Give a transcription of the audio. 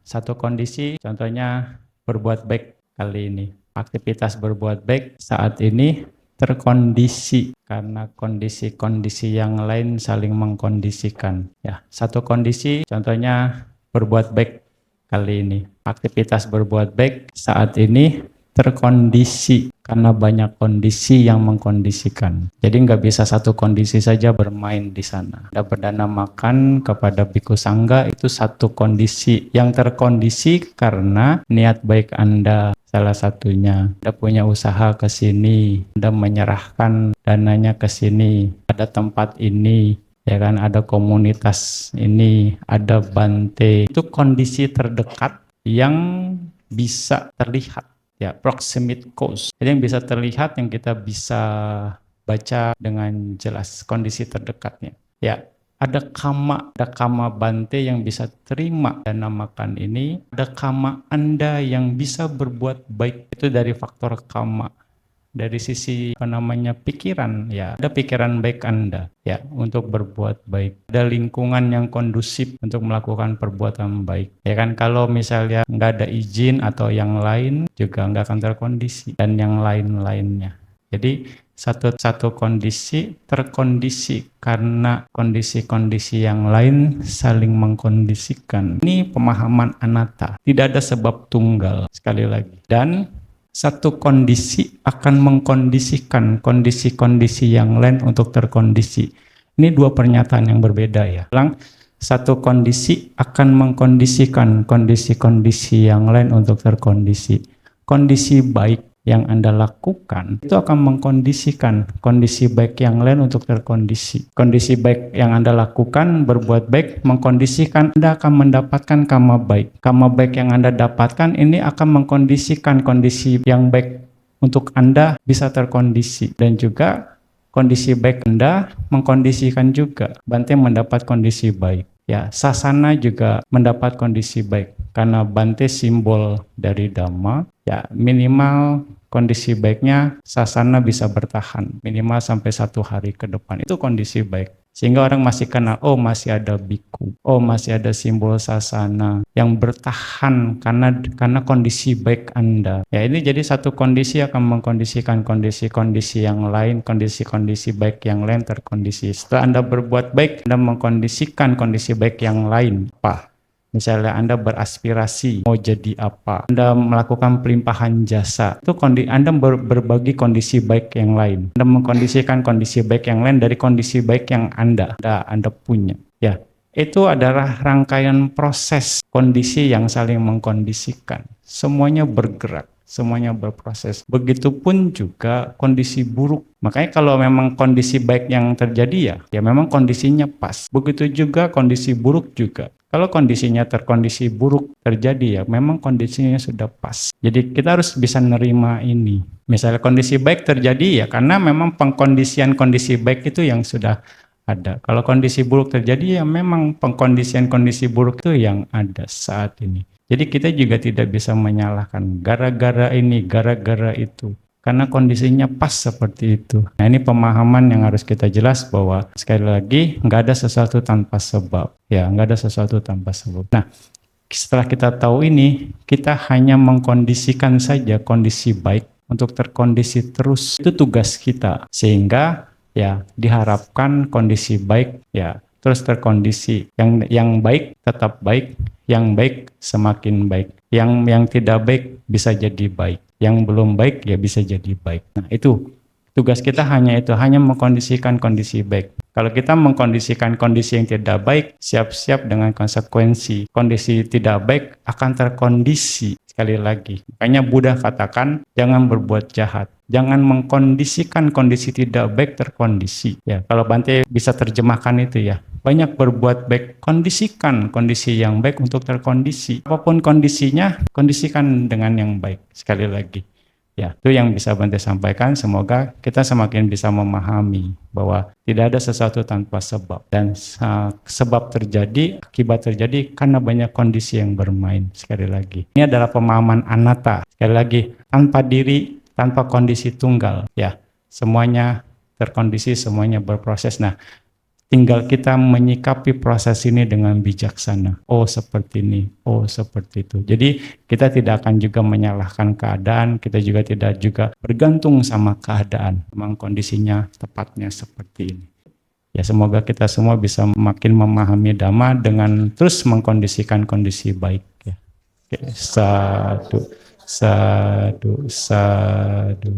satu kondisi contohnya berbuat baik kali ini. Aktivitas berbuat baik saat ini terkondisi karena kondisi-kondisi yang lain saling mengkondisikan. Ya, satu kondisi contohnya berbuat baik kali ini. Aktivitas berbuat baik saat ini terkondisi karena banyak kondisi yang mengkondisikan. Jadi nggak bisa satu kondisi saja bermain di sana. Anda berdana makan kepada Bhikkhu Sangga itu satu kondisi yang terkondisi karena niat baik Anda. Salah satunya, Anda punya usaha ke sini, Anda menyerahkan dananya ke sini, ada tempat ini, ya kan, ada komunitas ini, ada bante. Itu kondisi terdekat yang bisa terlihat. Ya, proximate cause. Jadi yang bisa terlihat, yang kita bisa baca dengan jelas kondisi terdekatnya. Ya, ada kama bante yang bisa terima dana makan ini, ada kama Anda yang bisa berbuat baik. Itu dari faktor kama. Dari sisi pikiran, ya ada pikiran baik Anda ya untuk berbuat baik, ada lingkungan yang kondusif untuk melakukan perbuatan baik, ya kan. Kalau misalnya nggak ada izin atau yang lain juga nggak akan terkondisi dan yang lain-lainnya. Jadi satu kondisi terkondisi karena kondisi-kondisi yang lain saling mengkondisikan. Ini pemahaman anatta, tidak ada sebab tunggal sekali lagi. Dan satu kondisi akan mengkondisikan kondisi-kondisi yang lain untuk terkondisi. Ini dua pernyataan yang berbeda ya. Satu kondisi akan mengkondisikan kondisi-kondisi yang lain untuk terkondisi. Kondisi baik yang Anda lakukan itu akan mengkondisikan kondisi baik yang lain untuk terkondisi. Kondisi baik yang Anda lakukan, berbuat baik, mengkondisikan Anda akan mendapatkan kama baik. Kama baik yang Anda dapatkan ini akan mengkondisikan kondisi yang baik untuk Anda bisa terkondisi. Dan juga kondisi baik Anda mengkondisikan juga Bante mendapat kondisi baik. Ya, sasana juga mendapat kondisi baik karena Bante simbol dari Dhamma. Ya, minimal kondisi baiknya sasana bisa bertahan minimal sampai 1 hari ke depan. Itu kondisi baik. Sehingga orang masih kenal, oh masih ada biku, oh masih ada simbol sasana yang bertahan karena kondisi baik Anda. Ya, ini jadi satu kondisi akan mengkondisikan kondisi-kondisi yang lain, kondisi-kondisi baik yang lain terkondisi. Setelah Anda berbuat baik, Anda mengkondisikan kondisi baik yang lain. Apa? Misalnya Anda beraspirasi mau jadi apa, Anda melakukan pelimpahan jasa, itu Anda berbagi kondisi baik yang lain. Anda mengkondisikan kondisi baik yang lain dari kondisi baik yang Anda punya. Ya, itu adalah rangkaian proses kondisi yang saling mengkondisikan. Semuanya bergerak, semuanya berproses. Begitupun juga kondisi buruk. Makanya kalau memang kondisi baik yang terjadi ya memang kondisinya pas. Begitu juga kondisi buruk juga. Kalau kondisinya terkondisi buruk terjadi ya memang kondisinya sudah pas. Jadi kita harus bisa nerima ini. Misalnya kondisi baik terjadi ya karena memang pengkondisian kondisi baik itu yang sudah ada. Kalau kondisi buruk terjadi ya memang pengkondisian kondisi buruk itu yang ada saat ini. Jadi kita juga tidak bisa menyalahkan gara-gara ini, gara-gara itu. Karena kondisinya pas seperti itu. Nah, ini pemahaman yang harus kita jelas bahwa sekali lagi nggak ada sesuatu tanpa sebab. Ya, nggak ada sesuatu tanpa sebab. Nah, setelah kita tahu ini, kita hanya mengkondisikan saja kondisi baik untuk terkondisi terus. Itu tugas kita. Sehingga ya diharapkan kondisi baik ya terus terkondisi. Yang baik tetap baik, yang baik semakin baik. Yang tidak baik bisa jadi baik. Yang belum baik ya bisa jadi baik. Nah, itu tugas kita hanya mengkondisikan kondisi baik. Kalau kita mengkondisikan kondisi yang tidak baik, siap-siap dengan konsekuensi. Kondisi tidak baik akan terkondisi. Sekali lagi, makanya Buddha katakan jangan berbuat jahat. Jangan mengkondisikan kondisi tidak baik terkondisi. Ya, kalau Bante bisa terjemahkan itu ya. Banyak berbuat baik, kondisikan kondisi yang baik untuk terkondisi. Apapun kondisinya, kondisikan dengan yang baik. Sekali lagi. Ya, itu yang bisa Bante sampaikan. Semoga kita semakin bisa memahami bahwa tidak ada sesuatu tanpa sebab. Dan sebab terjadi, akibat terjadi karena banyak kondisi yang bermain. Sekali lagi. Ini adalah pemahaman anatta. Sekali lagi, tanpa diri, tanpa kondisi tunggal. Ya, semuanya terkondisi, semuanya berproses. Nah, tinggal kita menyikapi proses ini dengan bijaksana. Oh seperti ini, oh seperti itu. Jadi kita tidak akan juga menyalahkan keadaan, kita juga tidak juga bergantung sama keadaan. Memang kondisinya tepatnya seperti ini. Ya semoga kita semua bisa makin memahami Dhamma dengan terus mengkondisikan kondisi baik. Ya. Oke, sadu, sadu, sadu.